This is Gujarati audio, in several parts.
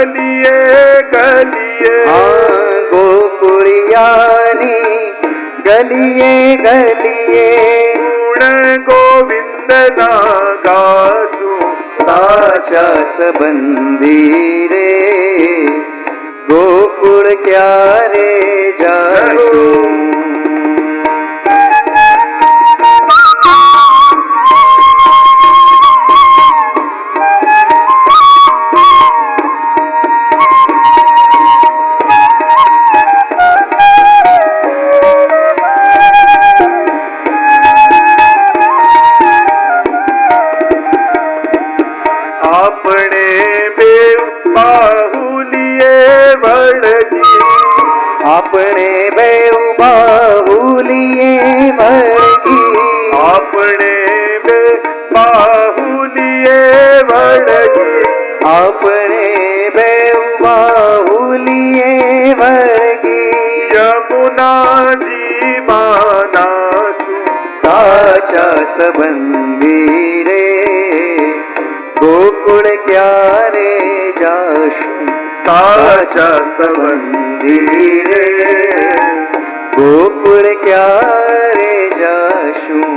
ગલીએ ગલીએ ગોકુળિયાની ગલીએ ગલીએ ગુણ ગોવિંદના ગાશું સાચા સંબંધી રે ગોકુળ ક્યારે જાશું આપણે બેઉ બાહુલીએ વળગી આપણે બે બાહુલીએ વળગી આપણે બેઉ બાહુલીએ વળગી યમુનાજી માનાશું સાચા સંબંધી રે ગોકુળ ક્યારે જાશું સાચા સંબંધી રે ગોકુળ ક્યારે જાશું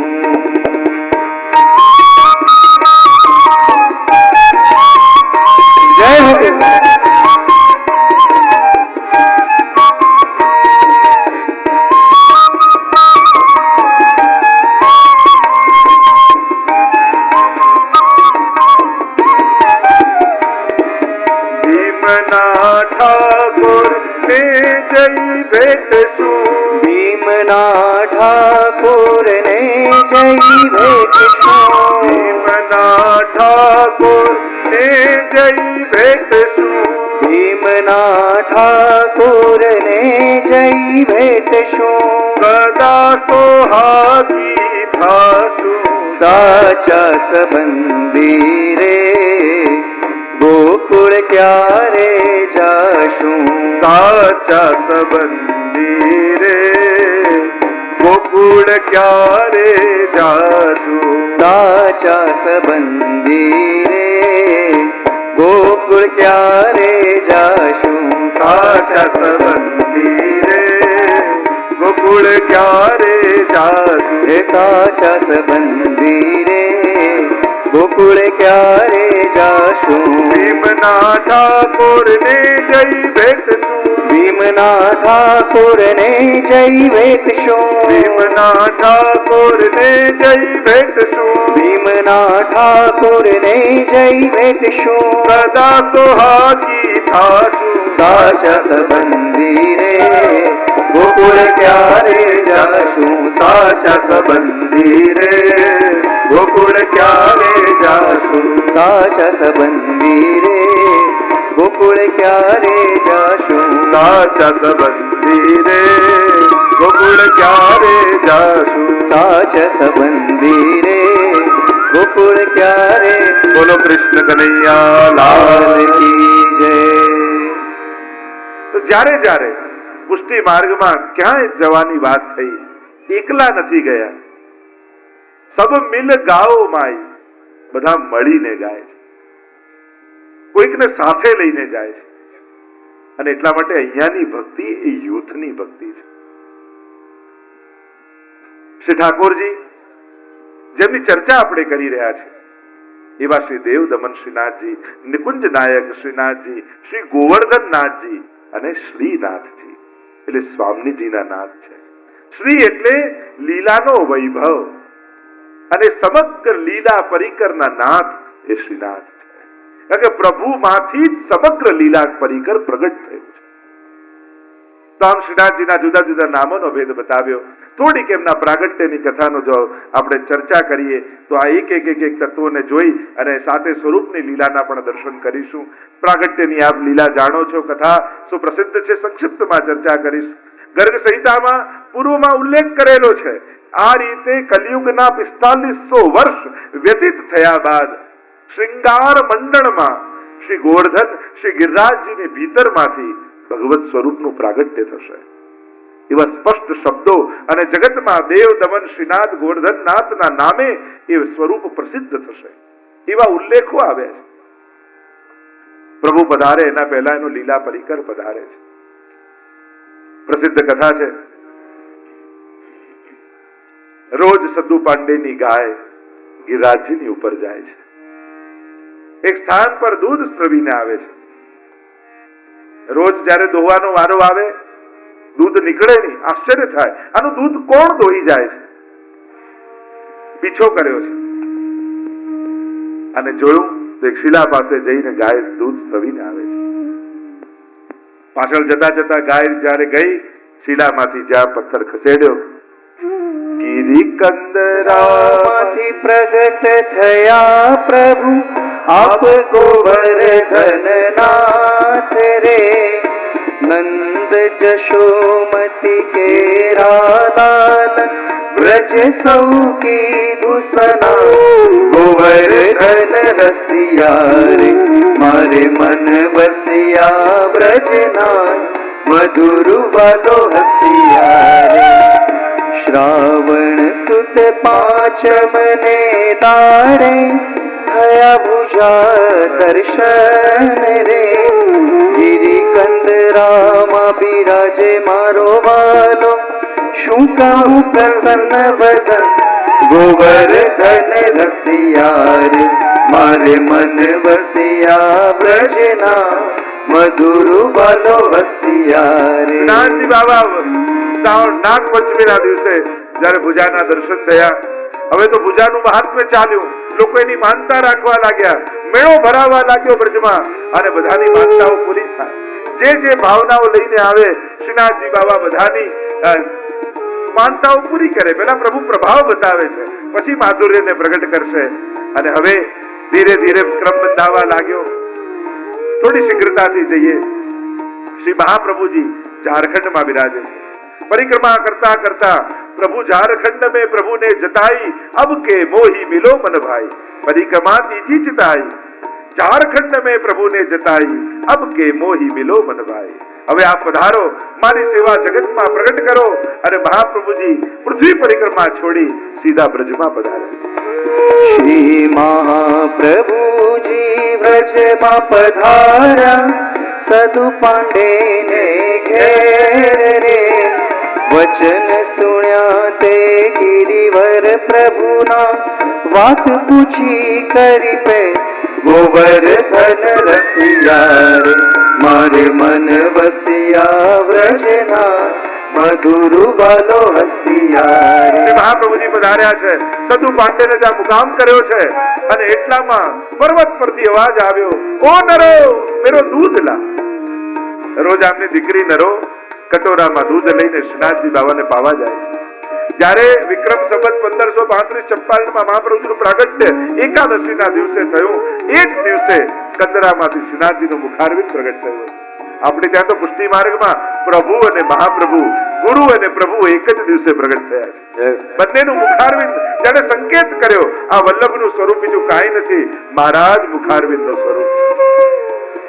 જય હો ઠાકોર ને જય ભેટશું ભીમના ઠાકોર ને જય ભેટશું ભીમના ઠાકોર ને જય ભેટશું ભીમના ઠાકોર ને જય ભેટશું સદા સોહાગી થાશું સાચા સંબંધી રે ગોકુળ ક્યારે જાશું સાચા સંબંધી રે ગોકુળ ક્યારે જાશું સાચા સંબંધી રે ગોકુળ ક્યારે જાશું સાચા સંબંધી રે ગોકુળ ક્યારે જાશું હે સાચા સંબંધી રે ગોકુળ ક્યારે જાશું ભીમના ઠાકોર ને જય ભેટશું ભીમના ઠાકોર ને જય ભેટશું ભીમના ઠાકોર ને જય ભેટશું ભીમના ઠાકોર ને જય ભેટશું સદા સોહાગી થાશું સાચા સંબંધી રે ગોકુળ ક્યારે જાશું સાચા સંબંધી રે ગોકુળ ક્યારે જાશું સાચા સંબંધી રે ગોકુળ ક્યારે જાશું સાચા સંબંધી રે ગોકુળ ક્યારે જાશું સાચા સંબંધી રે ગોકુળ ક્યારે બોલો કૃષ્ણ કનૈયા લાલ કી જય તો જ્યારે જ્યારે પુષ્ટિ માર્ગમાં ક્યાંય જવાની વાત થઈ એકલા નથી ગયા સબ મિલ ગાઓ માઈ બધા મળીને ગાય છે કોઈકને સાથે લઈને જાય છે અને એટલા માટે અહીંયાની ભક્તિ એ યુથની ભક્તિ છે શ્રી ઠાકોરજી જેમની ચર્ચા આપણે કરી રહ્યા છે એવા શ્રી દેવ દમન શ્રીનાથજી નિકુંજ નાયક શ્રીનાથજી શ્રી ગોવર્ધન નાથજી અને શ્રીનાથજી એટલે સ્વામીજીના નાથ છે શ્રી એટલે લીલાનો વૈભવ અને સમગ્ર લીલા પરિકરના નાથ એ શ્રીનાથ છે કારણ કે પ્રભુમાંથી જ સમગ્ર લીલા પરિકર પ્રગટ થયું છે તો આમ શ્રીનાથજીના જુદા જુદા નામોનો ભેદ બતાવ્યો થોડીક એમના પ્રાગટ્યની કથાનો જો આપણે ચર્ચા કરીએ તો આ એક તત્વોને જોઈ અને સાથે સ્વરૂપની લીલાના પણ દર્શન કરીશું પ્રાગટ્યની આપ લીલા જાણો છો કથા સુપ્રસિદ્ધ છે સંક્ષિપ્તમાં ચર્ચા કરીશું ગર્ગ સંહિતામાં પૂર્વમાં ઉલ્લેખ કરેલો છે આ રીતે કલિયુગના 4500 વર્ષ વ્યતીત થયા બાદ શ્રૃંગાર મંડળમાં શ્રી ગોવર્ધન શ્રી ગિરિરાજજીની ભીતરમાંથી ભગવત સ્વરૂપનું પ્રાગટ્ય થશે એવા સ્પષ્ટ શબ્દો અને જગતમાં દેવ દમન શ્રીનાથ ગોવર્ધનનાથના નામે એ સ્વરૂપ પ્રસિદ્ધ થશે એવા ઉલ્લેખો આવ્યા છે પ્રભુ પધારે એના પહેલા એનો લીલા પરિકર પધારે છે. પ્રસિદ્ધ કથા છે, રોજ સદ્દુ પાંડેની ગાય ગિરિરાજજીની ઉપર જાય છે. એક સ્થાન પર દૂધ સ્રવીને આવે છે. રોજ જ્યારે દોવાનો વારો આવે દૂધ નીકળે નહીં, આશ્ચર્ય થાય, આનું દૂધ કોણ દોહી જાય છે? પીછો કર્યો છે અને જોયું તો એક શિલા પાસે જઈને ગાય દૂધ સ્રવીને આવે છે. પાછળ જતા જતા ગાય જ્યારે ગઈ, શિલામાંથી જ્યાં પથ્થર ખસેડ્યો, ગિરિકંદરામાંથી પ્રગટ થયા પ્રભુ આપ ગોવર્ધન નાથ રે. નંદ જશોમતી કેરા લાલ વ્રજ સૌ કીધું સના. ગોવર્ધન રસિયા રે મારે મન વસિયા વ્રજના. મધુર વાલો હસિયા રે. શ્રાવણ સુદ પાંચમને દાડે થયા ભુજા દર્શન રે. ગિરિકંદરામાં બિરાજે મારો વાલો, શું કહું પ્રસન્ન વદન. ગોવર્ધન રસિયા રે મારે મન વસિયા વ્રજના. મધુર વાલો હસિયા રે. નાથજી બાબા નાગ પંચમીના દિવસે જયારે ભુજાના દર્શન થયા, હવે તો ભુજાનું મહાત્મ્ય ચાલ્યું, લોકો એની માનતા રાખવા લાગ્યા, મેળો ભરાવા લાગ્યો બ્રજમાં અને બધાની માનતાઓ પૂરી થાય. જે ભાવનાઓ લઈને આવે શ્રીનાથજી બાબા બધાની માનતાઓ પૂરી કરે. પેલા પ્રભુ પ્રભાવ બતાવે છે, પછી માધુર્યને પ્રગટ કરશે. અને હવે ધીરે ધીરે ક્રમ બંધાવા લાગ્યો. થોડી શીઘ્રતાથી જઈએ. શ્રી મહાપ્રભુજી ઝારખંડમાં બિરાજે છે. परिक्रमा करता करता प्रभु झारखंड में प्रभु ने जताई, अब के मोही मिलो मन भाई. परिक्रमा तीजी चिताई, झारखंड में प्रभु ने जताई, अब के मोही मिलो मन भाई. હવે આપ પધારો, મારી સેવા જગતમાં પ્રગટ કરો. અને મહાપ્રભુજી પૃથ્વી પરિક્રમા છોડી સીધા બ્રજમાં પધાર્યા. શ્રી મહાપ્રભુજી બ્રજમાં પધાર્યા, સદુ પાંડે ને ઘેર રે. વચન સુણ્યા તે ગિરિવર પ્રભુના, વાત પૂછી કરી પે. ગોવર્ધન રસિયા રે મારે મન વસિયા વ્રજના. મધુર વાલો હસિયા રે. મહાપ્રભુજી પધાર્યા છે, સદુ પાંડેને ત્યાં મુકામ કર્યો છે. અને એટલામાં પર્વત પરથી અવાજ આવ્યો, ઓ નરો મેરો દૂધ લા. રોજ આપની દીકરી નરો કટોરામાં દૂધ લઈને શ્રીનાથજી બાબાને પાવા જાય. જ્યારે વિક્રમ સંવત 1535-56 મહાપ્રભુજીનું પ્રાગટ્ય એકાદશીના દિવસે થયું, એ જ દિવસે કંદરામાંથી શ્રીનાથજીનું મુખારવિંદ પ્રગટ થયું. આપણે ત્યાં તો પુષ્ટિ માર્ગમાં પ્રભુ અને મહાપ્રભુ, ગુરુ અને પ્રભુ એક જ દિવસે પ્રગટ થયા છે. બંનેનું મુખારવિંદ જેને સંકેત કર્યો, આ વલ્લભનું સ્વરૂપ બીજું કાંઈ નથી, મહારાજ મુખારવિંદનું સ્વરૂપ.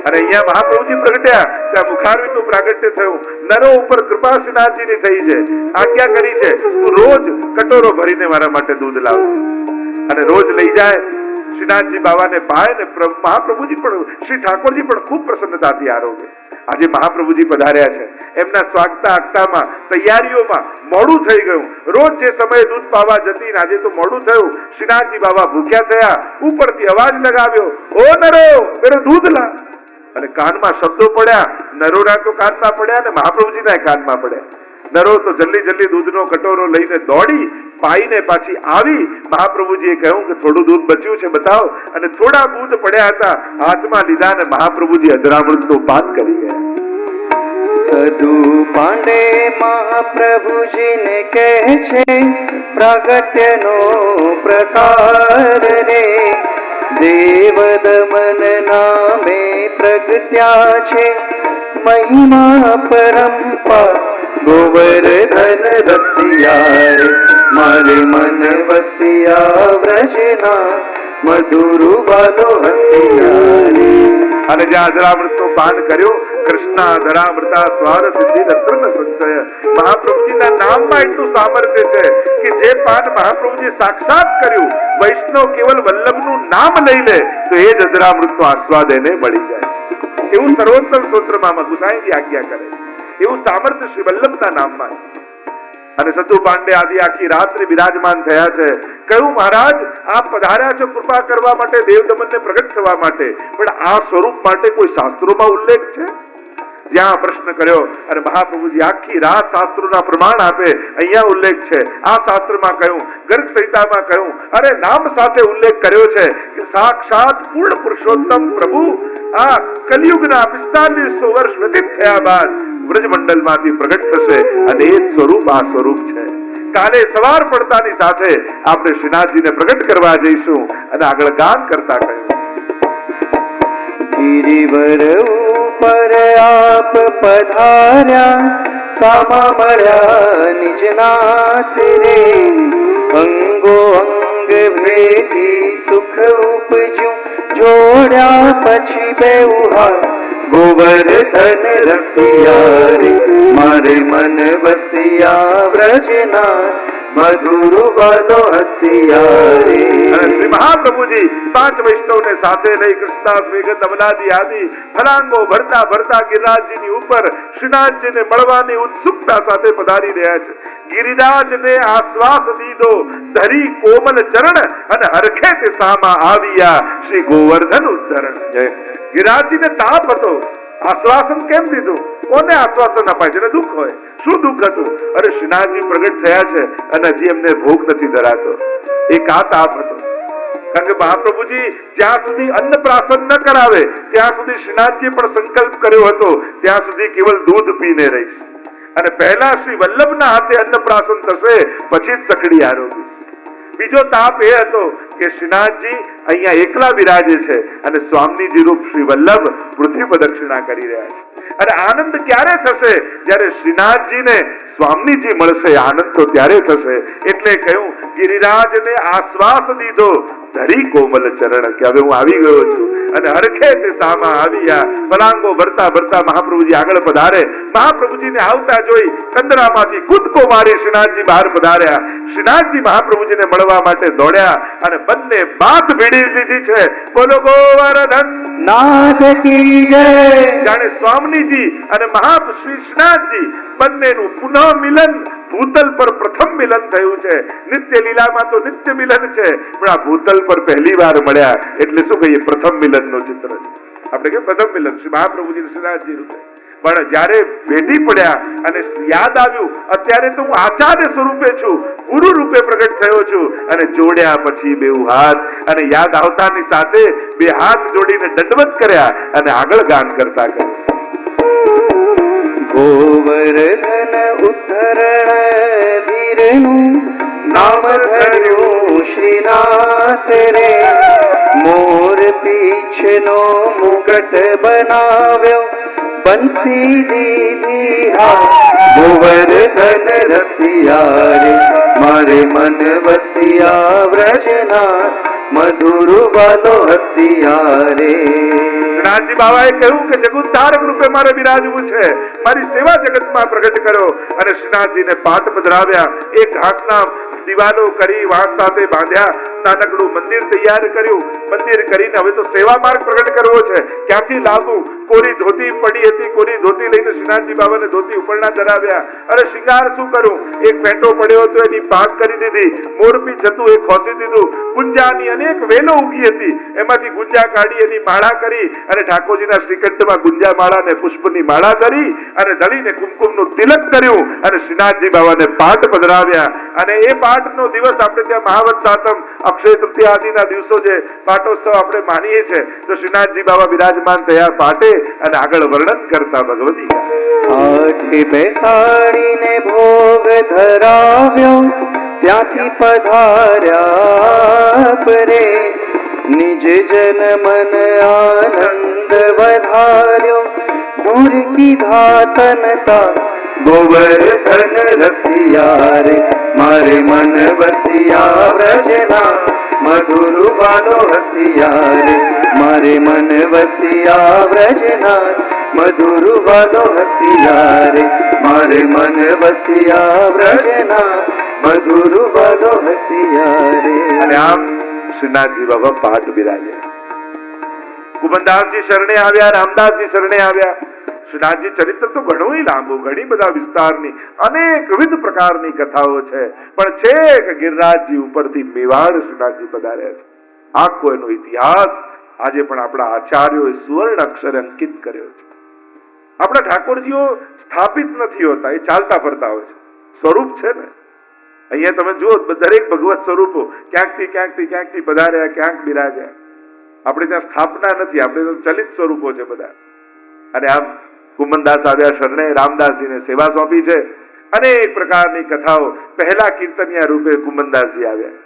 અને અહીંયા મહાપ્રભુજી પ્રગટ્યા ત્યાં મુખારવિંદનું પ્રાગટ્ય થયું. નરો ઉપર કૃપા શ્રીનાથજીની થઈ છે, આજ્ઞા કરી છે, તું રોજ કટોરો ભરીને મારા માટે દૂધ લાવજે. અને રોજ લઈ જાય, શ્રીનાથજી બાબાને પાય ને મહાપ્રભુજી પણ, શ્રી ઠાકોરજી પણ ખૂબ પ્રસન્નતાથી આરોગે. આજે મહાપ્રભુજી પધાર્યા છે, એમના સ્વાગતા આગતામાં તૈયારીઓમાં મોડું થઈ ગયું. રોજ જે સમયે દૂધ પાવા જતી, આજે તો મોડું થયું. શ્રીનાથજી બાબા ભૂખ્યા થયા, ઉપરથી અવાજ લગાવ્યો, ઓ નરો મેરો દૂધ લા. અને કાનમાં શબ્દો પડ્યા, નરોના તો કાનમાં પડ્યા અને મહાપ્રભુજીના કાનમાં પડ્યા. નરો તો જલ્દી દૂધનો કટોરો લઈને દોડી પાઈને પાછી આવી. મહાપ્રભુજીએ કહ્યું કે થોડું દૂધ બચ્યું છે બતાવો. અને થોડા દૂધ પડ્યા હતા, હાથમાં લીધા અને મહાપ્રભુજી અધરામૃતનું પાન કરી ગયા. સદુ પાંડે મહાપ્રભુજીને કહે છે, પ્રાગટ્યનો પ્રકાર રે. દેવ દમન નામે પ્રગટ્યા છે, મહિમા પરંપા. ગોવર્ધન રસિયા રે મારે મન વસિયા વ્રજના. મધુર વાલો હસિયા રે. અને જ્યાં અધરામૃતનું પાન કર્યું, કૃષ્ણ અધરામૃતા સ્વાર સિદ્ધિ રત્ન સંચય. મહાપ્રભુજીના નામમાં એટલું સામર્થ્ય છે કે જે પાન મહાપ્રભુજી સાક્ષાત કર્યું, વૈષ્ણવ કેવલ વલ્લભનું નામ લઈ લે તો એ જ અધરામૃતનો આસ્વાદ એને મળી જાય. એવું સર્વોત્તમ સ્તોત્રમાં ગુસાઈજી આજ્ઞા કરે, એવું સામર્થ્ય શ્રી વલ્લભના નામમાં છે. અને સતુ પાંડે આદિ આખી રાત્રે બિરાજમાન થયા છે. કહ્યું મહારાજ આપ પધાર્યા છો કૃપા કરવા માટે, દેવદમનને પ્રગટ થવા માટે, પણ આ સ્વરૂપ માટે કોઈ શાસ્ત્રોમાં ઉલ્લેખ છે? જ્યાં પ્રશ્ન કર્યો અને મહાપ્રભુજી આખી રાત શાસ્ત્રોના પ્રમાણ આપે. અહીંયા ઉલ્લેખ છે, આ શાસ્ત્રમાં કહ્યું, ગર્ગ સંહિતામાં કહ્યું, અરે નામ સાથે ઉલ્લેખ કર્યો છે કે સાક્ષાત પૂર્ણ પુરુષોત્તમ પ્રભુ આ કલિયુગના 4500 વર્ષ વ્યતીત થયા બાદ વ્રજમંડલમાંથી પ્રગટ થશે અને એ સ્વરૂપ આ સ્વરૂપ છે. કાલે સવાર પડતાની સાથે આપણે શ્રીનાથજીને પ્રગટ કરવા જઈશું. અને આગળ ગાન કરતા કહ્યું, ગિરિવર ઉપર આપ પધાર્યા, સામા મળ્યા નિજનાથ રે. અંગો અંગ ભેટી સુખ ઉપજ્યું, જોડ્યા પછી બેઉ હાથ ગોવર્ધન રસિયા રે. મારે મન વસિયા વ્રજના, મધુર વાલો હસિયા રે. શ્રી મહાપ્રભુજી 5 વૈષ્ણવને સાથે લઈ કૃષ્ણદાસ વેગત અમલાજી આદિ ફલાંગો ભરતા ભરતા ગિરિરાજજીની ઉપર શ્રીનાથજીને મળવાની ઉત્સુકતા સાથે પધારી રહ્યા છે. ગિરિરાજને આશ્વાસ દીધો ધરી કોમલ ચરણ, અને હરખે તે સામા આવ્યા શ્રી ગોવર્ધન ઉદ્ધરણ. જય ગિરિરાજજીને તાપ હતો, આશ્વાસન કેમ દીધું? કોને આશ્વાસન અપાય? જેને દુઃખ હોય. શું દુઃખ હતું? અરે શ્રીનાથજી પ્રગટ થયા છે અને હજી એમને ભોગ નથી ધરાતો. એક આ તાપ હતો. કારણ કે મહાપ્રભુજી જ્યાં સુધી અન્નપ્રાશન ન કરાવે ત્યાં સુધી શ્રીનાથજી પણ સંકલ્પ કર્યો હતો ત્યાં સુધી કેવલ દૂધ પીને રહીશ, અને પહેલા શ્રી વલ્લભના હાથે અન્નપ્રાશન થશે પછી જ સકડી આરોગી. બીજો તાપ એ હતો કે શ્રીનાથજી અહીંયા એકલા બિરાજે છે અને સ્વામીજી રૂપ શ્રી વલ્લભ પૃથ્વી પ્રદક્ષિણા કરી રહ્યા છે. અને આનંદ ક્યારે થશે? જ્યારે શ્રીનાથજીને સ્વામીજી મળશે. આનંદ તો ત્યારે થશે. એટલે કહ્યું ગિરિરાજને આશ્વાસ દીધો ધરી કોમલ ચરણ, કે હવે હું આવી ગયો છું. અને હરખે તે સામા આવ્યા. ફલાંગો ભરતા ભરતા મહાપ્રભુજી આગળ પધારે. મહાપ્રભુજીને આવતા જોઈ કંદરામાંથી કૂદકો મારી શ્રીનાથજી બહાર પધાર્યા. શ્રીનાથજી મહાપ્રભુજીને મળવા માટે દોડ્યા અને બંને બાત ભીડી લીધી છે. બોલો ગોવર્ધન નાથ કી જય. જાણે સ્વામીજી અને મહાશ્રી શ્રીનાથજી બંનેનું પુનઃ મિલન ભૂતલ પર પ્રથમ મિલન થયું છે. નિત્ય લીલામાં તો નિત્ય મિલન છે, પણ આ ભૂતલ પર પહેલી વાર મળ્યા એટલે શું કહીએ? પ્રથમ મિલનનું ચિત્ર છે. આપણે કે પ્રથમ મિલન શ્રી મહાપ્રભુજી શ્રીનાથજી રૂપે. પણ જ્યારે ભેટી પડ્યા અને યાદ આવ્યું અત્યારે તો હું આચાર્ય સ્વરૂપે છું, ગુરુ રૂપે પ્રગટ થયો છું, અને જોડ્યા પછી બેઉ હાથ. અને યાદ આવતાની સાથે બે હાથ જોડીને દંડવત કર્યા અને આગળ ગાન કરતા કહ્યું, ગોવર્ધન ઉદ્ધરણ ધીરનું નામ ધર્યું શ્રીનાથ રે. મોર પીછનો મુકટ બનાવ્યો, બંસી દીધી હા ગોવર્ધન રસિયા રે. મારે મન વસિયા વ્રજના, મધુર વાલો હસિયા રે. શ્રીનાથજી બાબાએ કહ્યું કે જગુદ્ધારક રૂપે મારે બિરાજવું છે, મારી સેવા જગતમાં પ્રગટ કરો. અને શ્રીનાથજીને પાટ પધરાવ્યા. એક ઘાસના દિવાલો કરી વાંસ સાથે બાંધ્યા. નાનકડું મંદિર તૈયાર કર્યું. મંદિર કરીને હવે તો સેવા માર્ગ પ્રગટ કરવો છે. ક્યાંથી લાવવું? કોરી ધોતી પડી હતી, કોરી ધોતી લઈને શ્રીનાથજી બાબાને ધોતી ઉપરના ધરાવ્યા. અરે શિંગાર શું કરું? એક પેટો પડ્યો હતો એની પાક કરી દીધી. મોરપીંછ હતું એ ખોસી દીધું. ગુંજાની અનેક વેલો ઉગી હતી, એમાંથી ગુંજા કાઢી એની માળા કરી અને ઠાકોરજીના શ્રીકંઠમાં ગુંજા માળા ને પુષ્પની માળા કરી અને દળીને કુમકુમનું તિલક કર્યું અને શ્રીનાથજી બાબાને પાટ પધરાવ્યા. અને એ પાટનો દિવસ આપણે ત્યાં મહાવત સાતમ, અક્ષય તૃતીયા આદિના દિવસો જે પાટોત્સવ આપણે માનીએ છીએ, તો શ્રીનાથજી બાબા બિરાજમાન થયા પાટે અને આગળ વર્ણન કરતા ભગવતી આઠે બેસાડીને ભોગ ધરાવ્યો, ત્યાંથી પધાર્યા પરે. નિજ જન મન આનંદ વધાર્યો, દૂર કીધા તનતા ગોવર્ધન રસિયા રે. મારે મન વસિયા વ્રજના, મધુર વાલો હસિયા રે. મારે મન વસિયા વ્રજના, મધુર વાલો હસિયા રે. મારે મન વસિયા વ્રજના, મધુર વાલો હસિયા રે. અને આમ શ્રીનાથજી બાબા પાટ બિરાજે. કુમનદાસજી શરણે આવ્યા, રામદાસજી શરણે આવ્યા. શ્રીનાથજી ચરિત્ર તો ઘણું લાંબુ, ઘણી બધા વિસ્તારની અનેકવિધ પ્રકારની કથાઓ છે, પણ છેક ગિરિરાજજી ઉપરથી મેવાડ શ્રીનાથજી પધાર્યા છે. આખો એનો ઇતિહાસ આજે પણ આપણા આચાર્યોએ સુવર્ણ અક્ષરે અંકિત કર્યો છે. આપણા ઠાકોરજીઓ સ્થાપિત નથી હોતા, એ ચાલતા ફરતા હોય છે. સ્વરૂપ છે ને, અહીંયા તમે જુઓ દરેક ભગવત સ્વરૂપો ક્યાંકથી પધાર્યા, ક્યાંક બિરાજ્યા. આપણે ત્યાં સ્થાપના નથી, આપણે તો ચલિત સ્વરૂપો છે બધા. અને આમ કુમનદાસ આવ્યા શરણે, રામદાસજીને સેવા સોંપી છે. અનેક પ્રકારની કથાઓ. પહેલા કીર્તનિયા રૂપે કુમનદાસજી આવ્યા,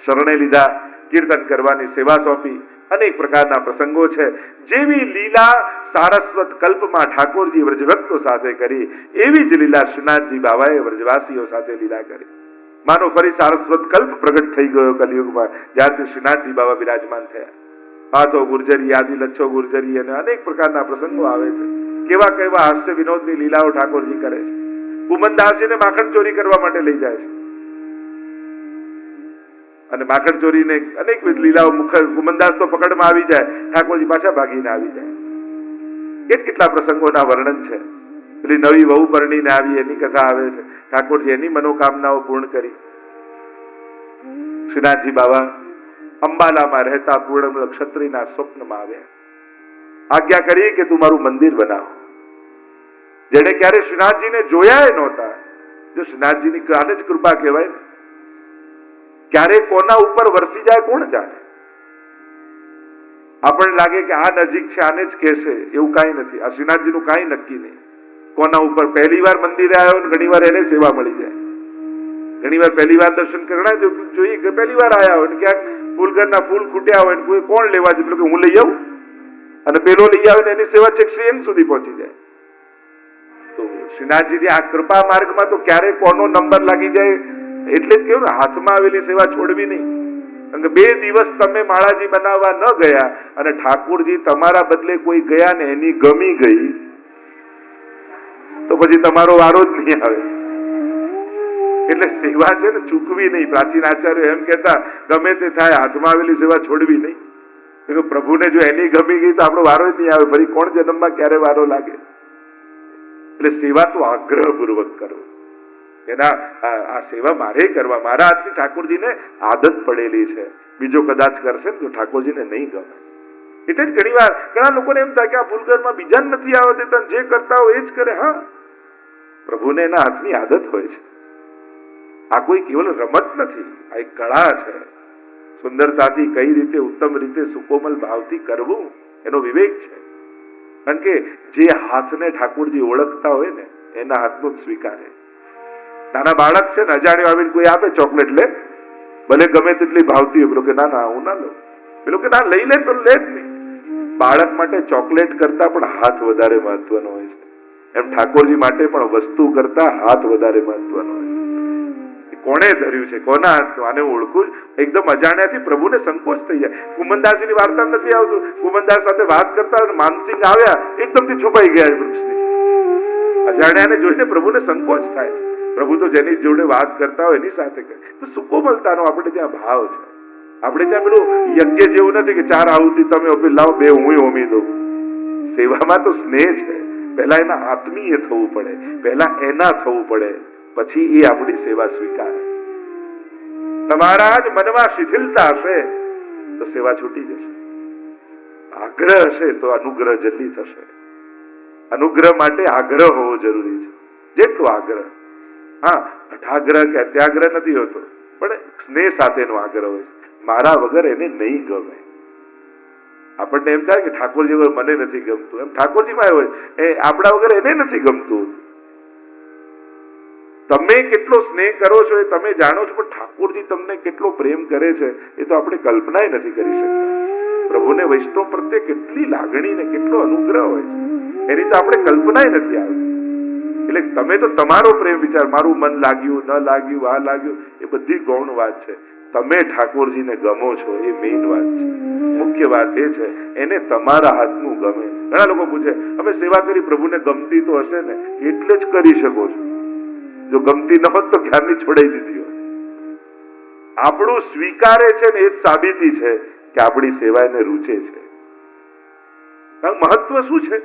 શરણે લીધા, કીર્તન કરવાની સેવા સોંપી. અનેક પ્રકારના પ્રસંગો છે. જેવી લીલા સારસ્વત કલ્પમાં ઠાકોરજી વ્રજભક્તો સાથે કરી, એવી જ લીલા શ્રીનાથજી બાબાએ વ્રજવાસીઓ સાથે લીલા કરી. માનો ફરી સારસ્વત કલ્પ પ્રગટ થઈ ગયો કલિયુગમાં, જ્યારથી શ્રીનાથજી બાબા બિરાજમાન થયા. હાથો ગુર્જરી, આદિ લચ્છો ગુર્જરી અને અનેક પ્રકારના પ્રસંગો આવે છે. કેવા કેવા હાસ્ય વિનોદની લીલાઓ ઠાકોરજી કરે છે. કુમનદાસજીને માખણ ચોરી કરવા માટે લઈ જાય છે, અને માખણ ચોરીને અનેકવિધ લીલાઓ કુમનદાસ તો પકડમાં આવી જાય, ઠાકોરજી પાછા ભાગીને આવી જાય. કેટલા પ્રસંગોના વર્ણન છે. પેલી નવી વહુ પરણીને આવી એની કથા આવે છે. ઠાકોરજી એની મનોકામનાઓ પૂર્ણ કરી. શ્રીનાથજી બાબા અંબાલામાં રહેતા પૂર્ણ ક્ષત્રિયના સ્વપ્નમાં આવ્યા, આજ્ઞા કરી કે તું મારું મંદિર બનાવ. જેને ક્યારે શ્રીનાથજીને જોયા નહોતા. જો શ્રીનાથજીની આને જ કૃપા કહેવાય ને. ક્યારે કોના ઉપર વરસી જાય કોણ જાણે. આપણને લાગે કે આ નજીક છે, આને જ કહેશે, એવું કાંઈ નથી. આ શ્રીનાથજીનું કાંઈ નક્કી નહીં. કોના ઉપર પહેલી વાર મંદિરે આવ્યો ને ઘણી વાર એને સેવા મળી જાય. ઘણી વાર પહેલી વાર દર્શન કરણા જોઈએ કે પહેલી વાર આવ્યા હોય ને ક્યાંક ફૂલઘરના ફૂલ ખૂટ્યા હોય ને કોઈ કોણ લેવા છે, પેલો કે હું લઈ આવું, અને પેલો લઈ આવે ને એની સેવા છેક શ્રી સુધી પહોંચી જાય. તો શ્રીનાથજીની આ કૃપા માર્ગમાં તો ક્યારે કોનો નંબર લાગી જાય. એટલે જ કેવું ને, હાથમાં આવેલી સેવા છોડવી નહીં. કારણ કે 2 દિવસ તમે માળાજી બનાવવા ન ગયા અને ઠાકોરજી તમારા બદલે કોઈ ગયા ને એની ગમી ગઈ, તો પછી તમારો વારો જ નહીં આવે. એટલે સેવા છે ને ચૂકવી નહીં. પ્રાચીન આચાર્ય એમ કહેતા, ગમે તે થાય હાથમાં આવેલી સેવા છોડવી નહીં. પ્રભુને જો એની ગમી ગઈ તો આપણો વારો જ નહીં આવે. ફરી કોણ જન્મમાં ક્યારે વારો લાગે. એટલે સેવા તો આગ્રહપૂર્વક કરો. એના આ સેવા મારે કરવા, મારા હાથની ઠાકોરજીને આદત પડેલી છે. બીજો કદાચ કરશે ને તો ઠાકોરજીને નહીં ગમે. એટલે જ ઘણી વાર ઘણા લોકોને એમ થાય કે આ ફૂલઘરમાં બીજાને નથી આવવા દેતા, જે કરતા હોય એ જ કરે. હા, પ્રભુને એના હાથની આદત હોય છે. આ કોઈ કેવલ રમત નથી, આ એક કળા છે. સુંદરતાથી કઈ રીતે ઉત્તમ રીતે સુકોમલ ભાવથી કરવું એનો વિવેક છે. કારણ કે જે હાથને ઠાકોરજી ઓળખતા હોય ને એના હાથનો જ સ્વીકારે. નાના બાળક છે ને, અજાણ્યો આવીને કોઈ આપે ચોકલેટ, લે, ભલે ગમે તેટલી ભાવતી હોય, પેલો કે ના ના હું ના લઉં, પેલો કે ના લઈ લે, પેલો લે જ નહીં. બાળક માટે ચોકલેટ કરતા પણ હાથ વધારે મહત્વનો હોય છે. એમ ઠાકોરજી માટે પણ વસ્તુ કરતા હાથ વધારે મહત્વનો હોય છે. કોણે ધર્યું છે, કોના હાથનું, આને ઓળખું. એકદમ અજાણ્યાથી પ્રભુને સંકોચ થઈ જાય. કુમનદાસની વાર્તા નથી આવતું, કુમનદાસ સાથે વાત કરતા માનસિંહ આવ્યા, એકદમથી છુપાઈ ગયા વૃક્ષની. અજાણ્યાને જોઈને પ્રભુને સંકોચ થાય. પ્રભુ તો જેની જોડે વાત કરતા હોય એની સાથે કરે. તો સુકોમલતાનો આપણે ત્યાં ભાવ છે. આપણે ત્યાં પેલું યજ્ઞ જેવું નથી કે 4 આહુતિ તમે આપી, લાવો 2 હું હોમી દઉં. સેવામાં તો સ્નેહ છે. પહેલા એના આત્મીય થવું પડે, પહેલા એના થવું પડે, પછી એ આપણી સેવા સ્વીકારે. તમારા જ મનમાં શિથિલતા હશે તો સેવા છૂટી જશે. આગ્રહ હશે તો અનુગ્રહ જલ્દી થશે. અનુગ્રહ માટે આગ્રહ હોવો જરૂરી છે. જેટલો આગ્રહ, હા, અઠાગ્રહ કે અત્યાગ્રહ નથી હોતો, પણ સ્નેહ સાથેનો આગ્રહ હોય છે. મારા વગર એને નહીં ગમે. આપણને એમ થાય કે ઠાકોરજી વગર મને નથી ગમતું, એમ ઠાકોરજીમાં હોય એ આપણા વગર એને નથી ગમતું. તમે કેટલો સ્નેહ કરો છો એ તમે જાણો છો, પણ ઠાકોરજી તમને કેટલો પ્રેમ કરે છે એ તો આપણે કલ્પના નથી કરી શકતા. પ્રભુને વૈષ્ણવ પ્રત્યે કેટલી લાગણી ને કેટલો અનુગ્રહ હોય છે એની તો આપણે કલ્પના નથી આવતી. એટલે તમે તો તમારો પ્રેમ વિચાર, મારું મન લાગ્યું ન લાગ્યું, આ લાગ્યું, એ બધી ગૌણ વાત છે. તમે ઠાકોરજીને ગમો છો એ મેઇન વાત છે. મુખ્ય વાત એ છે એને તમારા હાથનું ગમે. ઘણા લોકો પૂછે, અમે સેવા કરી પ્રભુને ગમતી તો હશે ને, એટલે જ કરી શકો છો. જો ગમતી ન હોત તો ક્યારની છોડાઈ દીધી હોત. આપણું સ્વીકારે છે ને એ જ સાબિતી છે કે આપણી સેવા એને રૂચે છે. કારણ મહત્વ શું છે?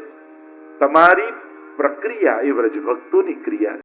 તમારી પ્રક્રિયા એ વ્રજ ભક્તોની ક્રિયા